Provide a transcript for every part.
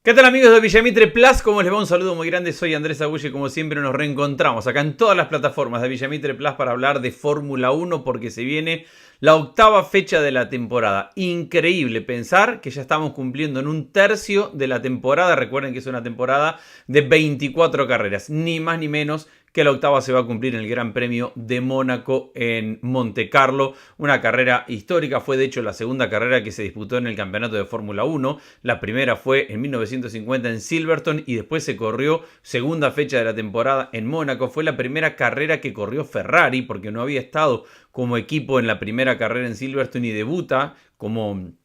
¿Qué tal amigos de Villamitre Plus? ¿Cómo les va? Un saludo muy grande, soy Andrés Agulle y como siempre nos reencontramos acá en todas las plataformas de Villamitre Plus para hablar de Fórmula 1 porque se viene la octava fecha de la temporada. Increíble pensar que ya estamos cumpliendo en un tercio de la temporada. Recuerden que es una temporada de 24 carreras, ni más ni menos que la octava se va a cumplir en el Gran Premio de Mónaco en Monte Carlo. Una carrera histórica, fue de hecho la segunda carrera que se disputó en el campeonato de Fórmula 1. La primera fue en 1950 en Silverstone y después se corrió segunda fecha de la temporada en Mónaco. Fue la primera carrera que corrió Ferrari porque no había estado como equipo en la primera carrera en Silverstone y debuta como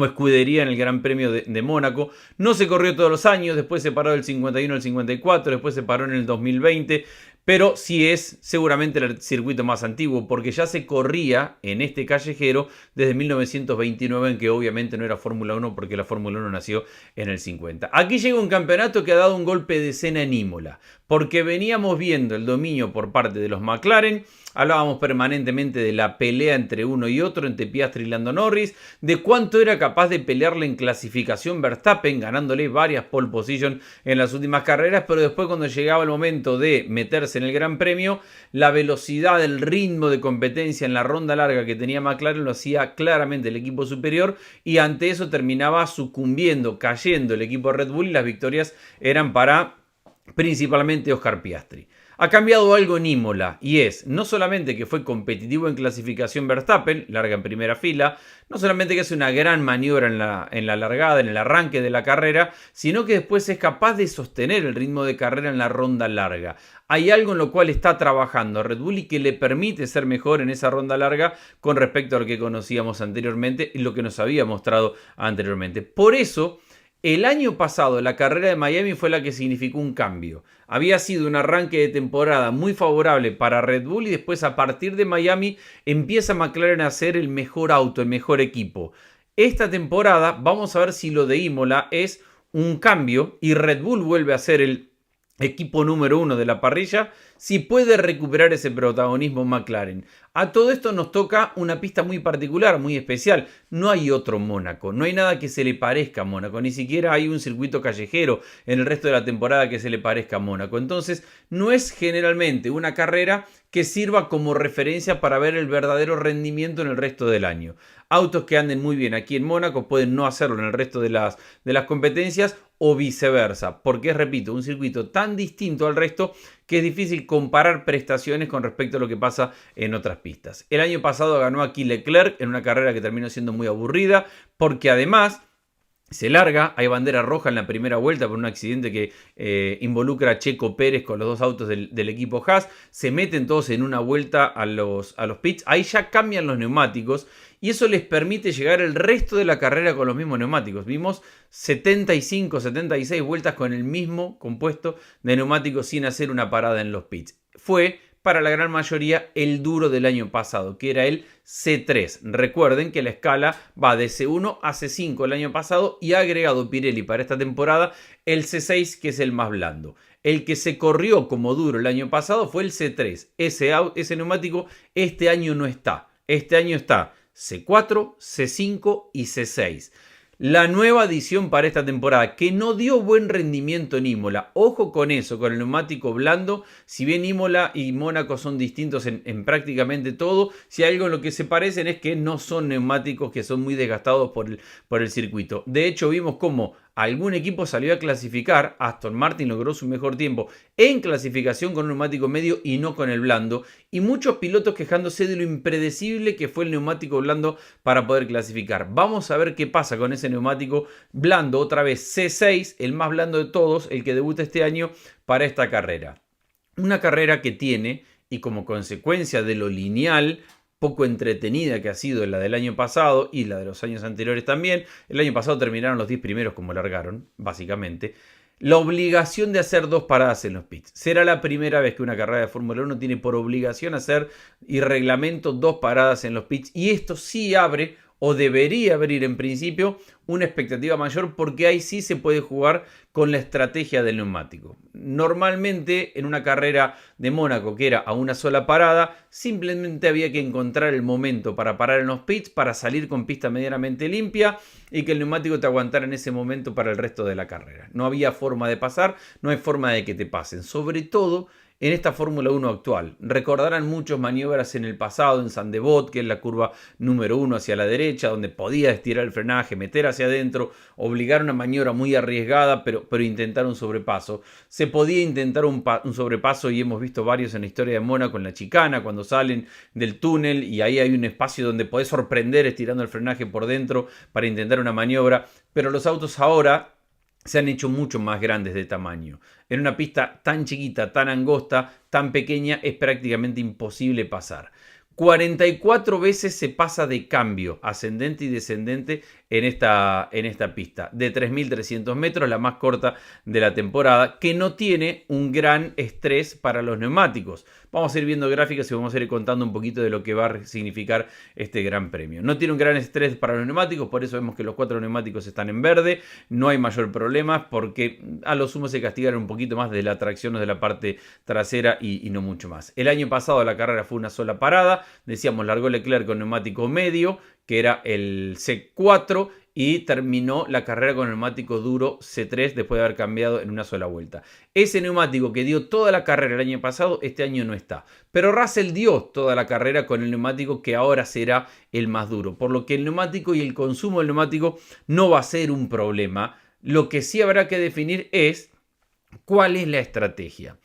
escudería en el Gran Premio de Mónaco. No se corrió todos los años, después se paró del 51 al 54, después se paró en el 2020, pero sí es seguramente el circuito más antiguo, porque ya se corría en este callejero desde 1929, en que obviamente no era Fórmula 1, porque la Fórmula 1 nació en el 50. Aquí llega un campeonato que ha dado un golpe de escena en Imola, porque veníamos viendo el dominio por parte de los McLaren. Hablábamos permanentemente de la pelea entre uno y otro, entre Piastri y Lando Norris, de cuánto era capaz de pelearle en clasificación Verstappen, ganándole varias pole position en las últimas carreras, pero después cuando llegaba el momento de meterse en el Gran Premio, la velocidad, el ritmo de competencia en la ronda larga que tenía McLaren lo hacía claramente el equipo superior y ante eso terminaba sucumbiendo, cayendo el equipo Red Bull y las victorias eran para principalmente Oscar Piastri. Ha cambiado algo en Imola y es no solamente que fue competitivo en clasificación Verstappen, larga en primera fila, no solamente que hace una gran maniobra en la largada, en el arranque de la carrera, sino que después es capaz de sostener el ritmo de carrera en la ronda larga. Hay algo en lo cual está trabajando Red Bull y que le permite ser mejor en esa ronda larga con respecto a lo que conocíamos anteriormente y lo que nos había mostrado anteriormente. Por eso, el año pasado la carrera de Miami fue la que significó un cambio. Había sido un arranque de temporada muy favorable para Red Bull y después a partir de Miami empieza McLaren a ser el mejor auto, el mejor equipo. Esta temporada vamos a ver si lo de Imola es un cambio y Red Bull vuelve a ser el equipo número uno de la parrilla, si puede recuperar ese protagonismo McLaren. A todo esto nos toca una pista muy particular, muy especial. No hay otro Mónaco, no hay nada que se le parezca a Mónaco, ni siquiera hay un circuito callejero en el resto de la temporada que se le parezca a Mónaco. Entonces, no es generalmente una carrera que sirva como referencia para ver el verdadero rendimiento en el resto del año. Autos que anden muy bien aquí en Mónaco pueden no hacerlo en el resto de las competencias o viceversa, porque es, repito, un circuito tan distinto al resto que es difícil comparar prestaciones con respecto a lo que pasa en otras pistas. El año pasado ganó aquí Leclerc en una carrera que terminó siendo muy aburrida, porque además se larga, hay bandera roja en la primera vuelta por un accidente que involucra a Checo Pérez con los dos autos del equipo Haas. Se meten todos en una vuelta a los pits. Ahí ya cambian los neumáticos y eso les permite llegar el resto de la carrera con los mismos neumáticos. Vimos 75, 76 vueltas con el mismo compuesto de neumáticos sin hacer una parada en los pits. Fue para la gran mayoría el duro del año pasado, que era el C3. Recuerden que la escala va de C1 a C5 el año pasado y ha agregado Pirelli para esta temporada el C6, que es el más blando. El que se corrió como duro el año pasado fue el C3. Ese neumático este año no está. Este año está C4, C5 y C6. La nueva adición para esta temporada, que no dio buen rendimiento en Imola. Ojo con eso, con el neumático blando. Si bien Imola y Mónaco son distintos en prácticamente todo, si hay algo en lo que se parecen es que no son neumáticos que son muy desgastados por el circuito. De hecho, vimos cómo algún equipo salió a clasificar. Aston Martin logró su mejor tiempo en clasificación con un neumático medio y no con el blando. Y muchos pilotos quejándose de lo impredecible que fue el neumático blando para poder clasificar. Vamos a ver qué pasa con ese neumático blando. Otra vez C6, el más blando de todos, el que debuta este año para esta carrera. Una carrera que tiene, y como consecuencia de lo lineal, poco entretenida que ha sido la del año pasado y la de los años anteriores también. El año pasado terminaron los 10 primeros como largaron, básicamente. La obligación de hacer dos paradas en los pits. Será la primera vez que una carrera de Fórmula 1 tiene por obligación hacer y reglamento dos paradas en los pits. Y esto sí abre o debería abrir en principio una expectativa mayor, porque ahí sí se puede jugar con la estrategia del neumático. Normalmente en una carrera de Mónaco que era a una sola parada, simplemente había que encontrar el momento para parar en los pits, para salir con pista medianamente limpia y que el neumático te aguantara en ese momento para el resto de la carrera. No había forma de pasar, no hay forma de que te pasen, sobre todo en esta Fórmula 1 actual. Recordarán muchas maniobras en el pasado en Sainte-Devote, que es la curva número 1 hacia la derecha, donde podía estirar el frenaje, meter hacia adentro, obligar una maniobra muy arriesgada, pero intentar un sobrepaso. Se podía intentar un sobrepaso y hemos visto varios en la historia de Mónaco en la chicana, cuando salen del túnel y ahí hay un espacio donde podés sorprender estirando el frenaje por dentro para intentar una maniobra, pero los autos ahora se han hecho mucho más grandes de tamaño. En una pista tan chiquita, tan angosta, tan pequeña, es prácticamente imposible pasar. 44 veces se pasa de cambio ascendente y descendente en esta pista de 3.300 metros, la más corta de la temporada, que no tiene un gran estrés para los neumáticos. Vamos a ir viendo gráficas y vamos a ir contando un poquito de lo que va a significar este gran premio. No tiene un gran estrés para los neumáticos, por eso vemos que los 4 neumáticos están en verde. No hay mayor problema porque a lo sumo se castigaron un poquito más de la tracción o de la parte trasera y no mucho más. El año pasado la carrera fue una sola parada. Decíamos, largó Leclerc con neumático medio, que era el C4, y terminó la carrera con neumático duro C3 después de haber cambiado en una sola vuelta. Ese neumático que dio toda la carrera el año pasado, este año no está. Pero Russell dio toda la carrera con el neumático que ahora será el más duro. Por lo que el neumático y el consumo del neumático no va a ser un problema. Lo que sí habrá que definir es cuál es la estrategia.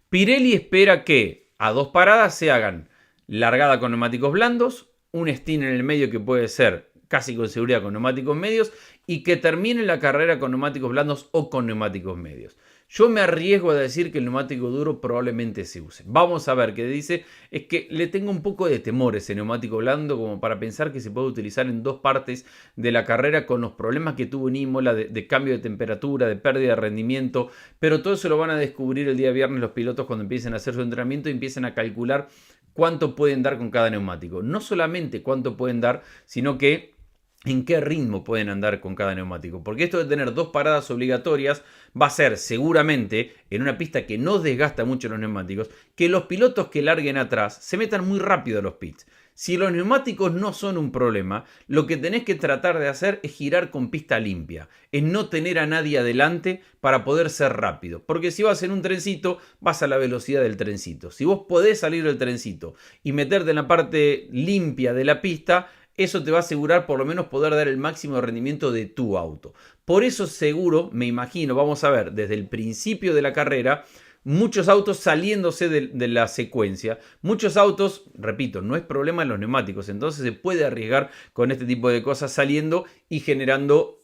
Pirelli espera que a 2 paradas se hagan largada con neumáticos blandos, un stint en el medio que puede ser casi con seguridad con neumáticos medios y que termine la carrera con neumáticos blandos o con neumáticos medios. Yo me arriesgo a decir que el neumático duro probablemente se use. Vamos a ver qué dice. Es que le tengo un poco de temor a ese neumático blando como para pensar que se puede utilizar en 2 partes de la carrera con los problemas que tuvo en Imola de cambio de temperatura, de pérdida de rendimiento. Pero todo eso lo van a descubrir el día viernes los pilotos cuando empiecen a hacer su entrenamiento y empiecen a calcular cuánto pueden dar con cada neumático. No solamente cuánto pueden dar, sino que en qué ritmo pueden andar con cada neumático. Porque esto de tener 2 paradas obligatorias va a ser seguramente, en una pista que no desgasta mucho los neumáticos, que los pilotos que larguen atrás se metan muy rápido a los pits. Si los neumáticos no son un problema, lo que tenés que tratar de hacer es girar con pista limpia, es no tener a nadie adelante para poder ser rápido. Porque si vas en un trencito, vas a la velocidad del trencito. Si vos podés salir del trencito y meterte en la parte limpia de la pista, eso te va a asegurar por lo menos poder dar el máximo de rendimiento de tu auto. Por eso seguro, me imagino, vamos a ver desde el principio de la carrera, muchos autos saliéndose de la secuencia. Muchos autos, repito, no es problema en los neumáticos. Entonces se puede arriesgar con este tipo de cosas saliendo y generando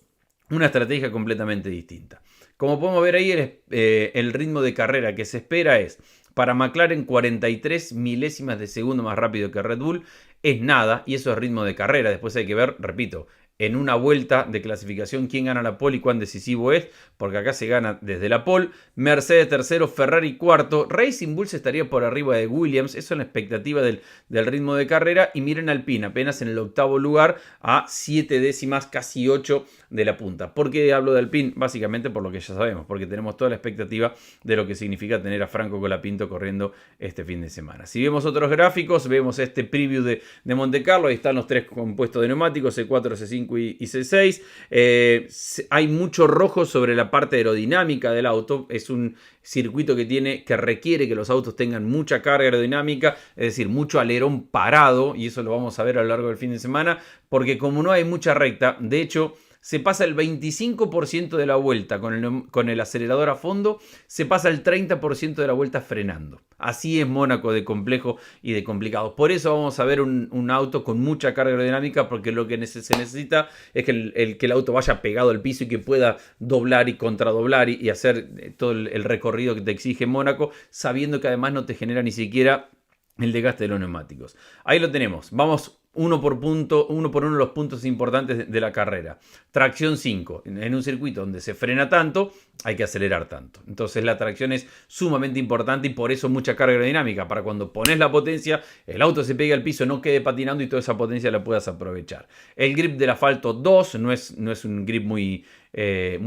una estrategia completamente distinta. Como podemos ver ahí, el ritmo de carrera que se espera es para McLaren 43 milésimas de segundo más rápido que Red Bull. Es nada y eso es ritmo de carrera. Después hay que ver, repito, en una vuelta de clasificación quién gana la pole y cuán decisivo es, porque acá se gana desde la pole. Mercedes tercero, Ferrari cuarto, Racing Bulls estaría por arriba de Williams, eso es la expectativa del ritmo de carrera. Y miren Alpine, apenas en el 8º lugar a 7 décimas, casi 8 de la punta. ¿Por qué hablo de Alpine? Básicamente por lo que ya sabemos, porque tenemos toda la expectativa de lo que significa tener a Franco Colapinto corriendo este fin de semana. Si vemos otros gráficos, vemos este preview de Monte Carlo, ahí están los 3 compuestos de neumáticos, C4, C5 y C6. Hay mucho rojo sobre la parte aerodinámica del auto. Es un circuito que requiere que los autos tengan mucha carga aerodinámica, es decir, mucho alerón parado, y eso lo vamos a ver a lo largo del fin de semana, porque como no hay mucha recta, de hecho se pasa el 25% de la vuelta con el acelerador a fondo, se pasa el 30% de la vuelta frenando. Así es Mónaco de complejo y de complicado. Por eso vamos a ver un auto con mucha carga aerodinámica, porque lo que se necesita es que el auto vaya pegado al piso y que pueda doblar y contradoblar y hacer todo el recorrido que te exige Mónaco, sabiendo que además no te genera ni siquiera el desgaste de los neumáticos. Ahí lo tenemos. Vamos uno por uno de los puntos importantes de la carrera. Tracción 5. En un circuito donde se frena tanto, hay que acelerar tanto. Entonces la tracción es sumamente importante y por eso mucha carga aerodinámica. Para cuando pones la potencia, el auto se pegue al piso, no quede patinando y toda esa potencia la puedas aprovechar. El grip del asfalto 2 no es un grip muy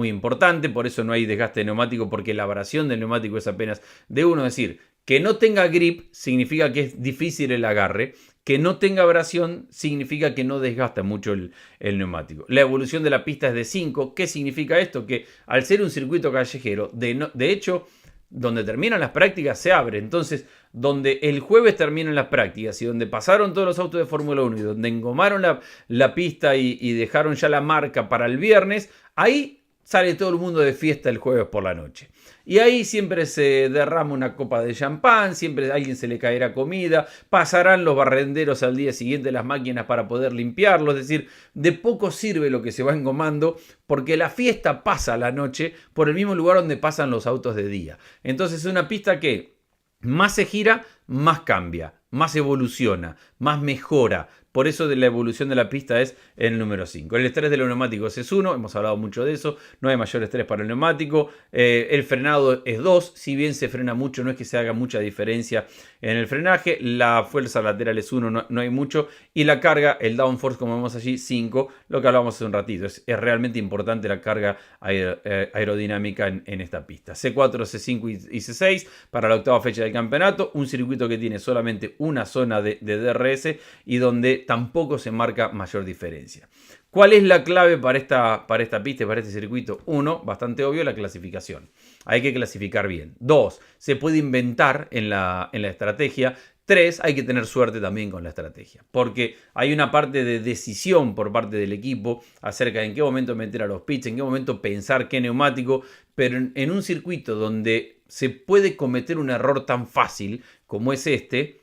importante, por eso no hay desgaste de neumático, porque la abrasión del neumático es apenas de 1. Es decir, que no tenga grip significa que es difícil el agarre. Que no tenga abrasión significa que no desgasta mucho el neumático. La evolución de la pista es de 5. ¿Qué significa esto? Que al ser un circuito callejero, de hecho, donde terminan las prácticas se abre. Entonces, donde el jueves terminan las prácticas y donde pasaron todos los autos de Fórmula 1 y donde engomaron la pista y dejaron ya la marca para el viernes, ahí sale todo el mundo de fiesta el jueves por la noche. Y ahí siempre se derrama una copa de champán, siempre a alguien se le caerá comida, pasarán los barrenderos al día siguiente las máquinas para poder limpiarlo. Es decir, de poco sirve lo que se va engomando porque la fiesta pasa a la noche por el mismo lugar donde pasan los autos de día. Entonces es una pista que más se gira, más cambia, más evoluciona, más mejora. Por eso de la evolución de la pista es el número 5. El estrés de los neumáticos es 1, hemos hablado mucho de eso, no hay mayor estrés para el neumático. El frenado es 2, si bien se frena mucho, no es que se haga mucha diferencia en el frenaje. La fuerza lateral es 1, no hay mucho. Y la carga, el downforce, como vemos allí, 5, lo que hablábamos hace un ratito. Es realmente importante la carga aerodinámica en esta pista. C4, C5 y C6 para la octava fecha del campeonato. Un circuito que tiene solamente una zona de DRS y donde tampoco se marca mayor diferencia. ¿Cuál es la clave para esta pista y para este circuito? 1, bastante obvio, la clasificación. Hay que clasificar bien. 2, se puede inventar en la estrategia. 3, hay que tener suerte también con la estrategia. Porque hay una parte de decisión por parte del equipo acerca de en qué momento meter a los pits, en qué momento pensar qué neumático. Pero en un circuito donde se puede cometer un error tan fácil como es este,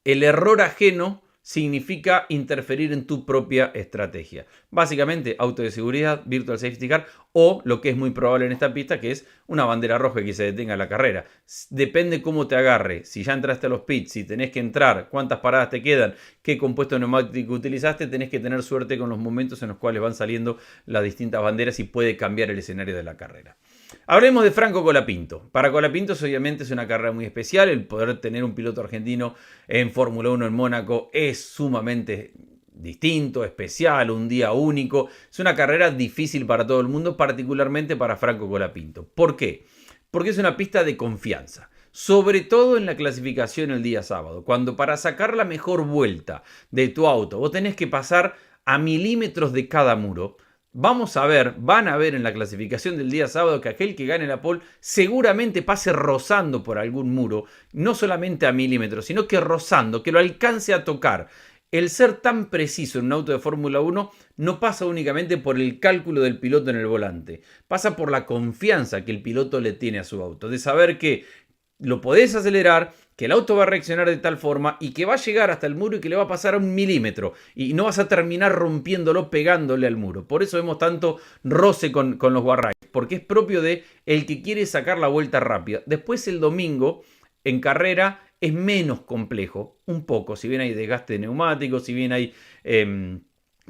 el error ajeno significa interferir en tu propia estrategia. Básicamente, auto de seguridad, virtual safety car o lo que es muy probable en esta pista, que es una bandera roja y que se detenga la carrera. Depende cómo te agarre, si ya entraste a los pits, si tenés que entrar, cuántas paradas te quedan, qué compuesto neumático utilizaste, tenés que tener suerte con los momentos en los cuales van saliendo las distintas banderas y puede cambiar el escenario de la carrera. Hablemos de Franco Colapinto. Para Colapinto obviamente es una carrera muy especial. El poder tener un piloto argentino en Fórmula 1 en Mónaco es sumamente distinto, especial, un día único. Es una carrera difícil para todo el mundo, particularmente para Franco Colapinto. ¿Por qué? Porque es una pista de confianza. Sobre todo en la clasificación el día sábado, cuando para sacar la mejor vuelta de tu auto vos tenés que pasar a milímetros de cada muro. Van a ver en la clasificación del día sábado que aquel que gane la pole seguramente pase rozando por algún muro, no solamente a milímetros, sino que rozando, que lo alcance a tocar. El ser tan preciso en un auto de Fórmula 1 no pasa únicamente por el cálculo del piloto en el volante, pasa por la confianza que el piloto le tiene a su auto, de saber que lo podés acelerar, que el auto va a reaccionar de tal forma y que va a llegar hasta el muro y que le va a pasar a 1 milímetro y no vas a terminar rompiéndolo, pegándole al muro. Por eso vemos tanto roce con los guardrails, porque es propio de el que quiere sacar la vuelta rápida. Después el domingo en carrera es menos complejo, un poco, si bien hay desgaste de neumáticos, si bien hay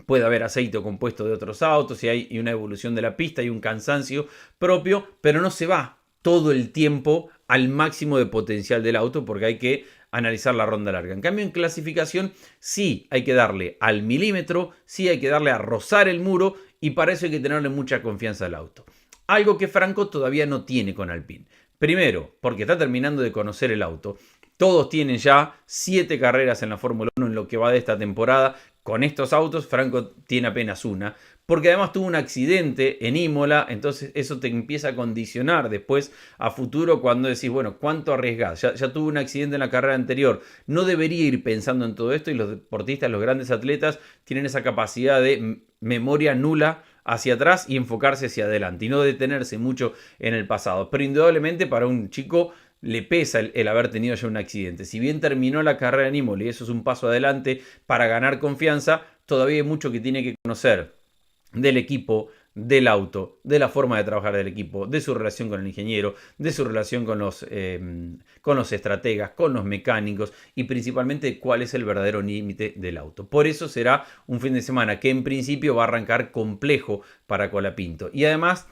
puede haber aceite compuesto de otros autos, si hay una evolución de la pista y un cansancio propio, pero no se va todo el tiempo al máximo de potencial del auto porque hay que analizar la ronda larga. En cambio, en clasificación sí hay que darle al milímetro, sí hay que darle a rozar el muro y para eso hay que tenerle mucha confianza al auto. Algo que Franco todavía no tiene con Alpine. Primero, porque está terminando de conocer el auto. Todos tienen ya 7 carreras en la Fórmula 1 en lo que va de esta temporada. Con estos autos, Franco tiene apenas una. Porque además tuvo un accidente en Imola, entonces eso te empieza a condicionar después a futuro cuando decís, bueno, ¿cuánto arriesgás? Ya tuvo un accidente en la carrera anterior. No debería ir pensando en todo esto y los deportistas, los grandes atletas, tienen esa capacidad de memoria nula hacia atrás y enfocarse hacia adelante y no detenerse mucho en el pasado. Pero indudablemente para un chico le pesa el haber tenido ya un accidente. Si bien terminó la carrera en Imola y eso es un paso adelante para ganar confianza, todavía hay mucho que tiene que conocer del equipo, del auto, de la forma de trabajar del equipo, de su relación con el ingeniero, de su relación con los estrategas, con los mecánicos y principalmente cuál es el verdadero límite del auto. Por eso será un fin de semana que en principio va a arrancar complejo para Colapinto. Y además,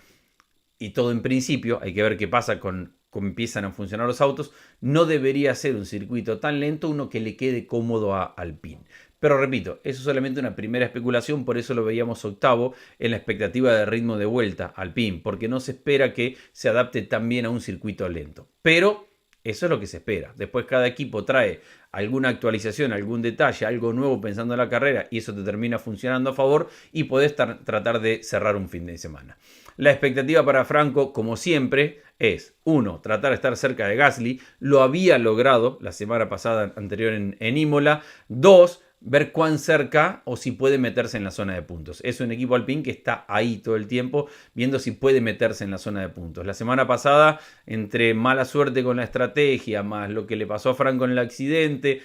y todo en principio, hay que ver qué pasa con cómo empiezan a funcionar los autos, no debería ser un circuito tan lento, uno que le quede cómodo a Alpine. Pero repito, eso es solamente una primera especulación, por eso lo veíamos octavo en la expectativa de ritmo de vuelta Alpine, porque no se espera que se adapte tan bien a un circuito lento. Pero eso es lo que se espera. Después cada equipo trae alguna actualización, algún detalle, algo nuevo pensando en la carrera y eso te termina funcionando a favor y podés tratar de cerrar un fin de semana. La expectativa para Franco, como siempre, es 1. Tratar de estar cerca de Gasly. Lo había logrado la semana pasada anterior en Imola. 2. Ver cuán cerca o si puede meterse en la zona de puntos. Es un equipo Alpine que está ahí todo el tiempo viendo si puede meterse en la zona de puntos. La semana pasada, entre mala suerte con la estrategia, más lo que le pasó a Franco en el accidente,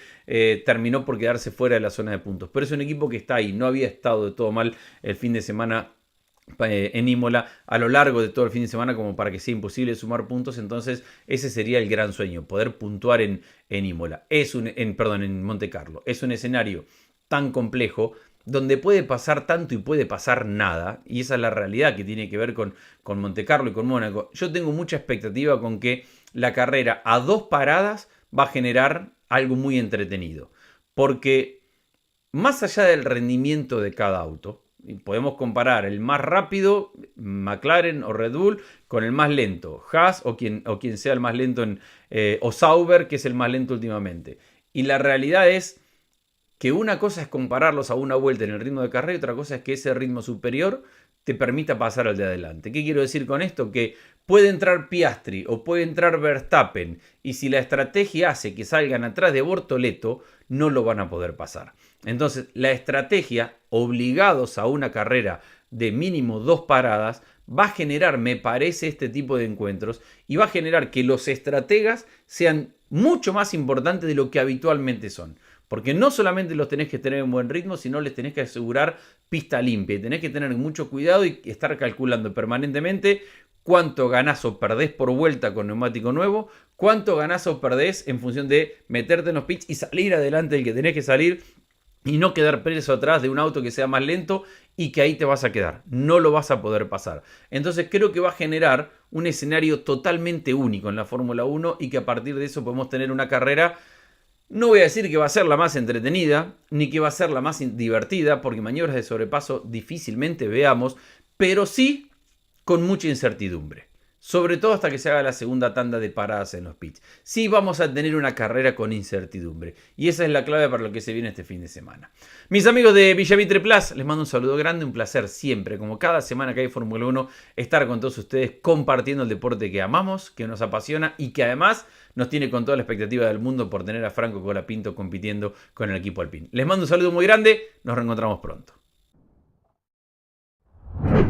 terminó por quedarse fuera de la zona de puntos. Pero es un equipo que está ahí. No había estado de todo mal el fin de semana en Imola a lo largo de todo el fin de semana como para que sea imposible sumar puntos. Entonces ese sería el gran sueño, poder puntuar en Imola, en Monte Carlo. Es un escenario tan complejo donde puede pasar tanto y puede pasar nada, y esa es la realidad que tiene que ver con Monte Carlo y con Mónaco. Yo tengo mucha expectativa con que la carrera a 2 paradas va a generar algo muy entretenido, porque más allá del rendimiento de cada auto, podemos comparar el más rápido, McLaren o Red Bull, con el más lento, Haas o quien sea el más lento, o Sauber, que es el más lento últimamente. Y la realidad es que una cosa es compararlos a una vuelta en el ritmo de carrera y otra cosa es que ese ritmo superior te permita pasar al de adelante. ¿Qué quiero decir con esto? Que puede entrar Piastri o puede entrar Verstappen y si la estrategia hace que salgan atrás de Bortoleto, no lo van a poder pasar. Entonces, la estrategia, obligados a una carrera de mínimo 2 paradas, va a generar, me parece, este tipo de encuentros y va a generar que los estrategas sean mucho más importantes de lo que habitualmente son. Porque no solamente los tenés que tener en buen ritmo, sino les tenés que asegurar pista limpia. Y tenés que tener mucho cuidado y estar calculando permanentemente cuánto ganás o perdés por vuelta con neumático nuevo, cuánto ganás o perdés en función de meterte en los pits y salir adelante del que tenés que salir y no quedar preso atrás de un auto que sea más lento y que ahí te vas a quedar. No lo vas a poder pasar. Entonces creo que va a generar un escenario totalmente único en la Fórmula 1 y que a partir de eso podemos tener una carrera. No voy a decir que va a ser la más entretenida, ni que va a ser la más divertida, porque maniobras de sobrepaso difícilmente veamos, pero sí con mucha incertidumbre. Sobre todo hasta que se haga la segunda tanda de paradas en los pits. Sí vamos a tener una carrera con incertidumbre. Y esa es la clave para lo que se viene este fin de semana. Mis amigos de Villa Mitre Plus, les mando un saludo grande, un placer siempre, como cada semana que hay Fórmula 1, estar con todos ustedes compartiendo el deporte que amamos, que nos apasiona y que además nos tiene con toda la expectativa del mundo por tener a Franco Colapinto compitiendo con el equipo Alpine. Les mando un saludo muy grande, nos reencontramos pronto.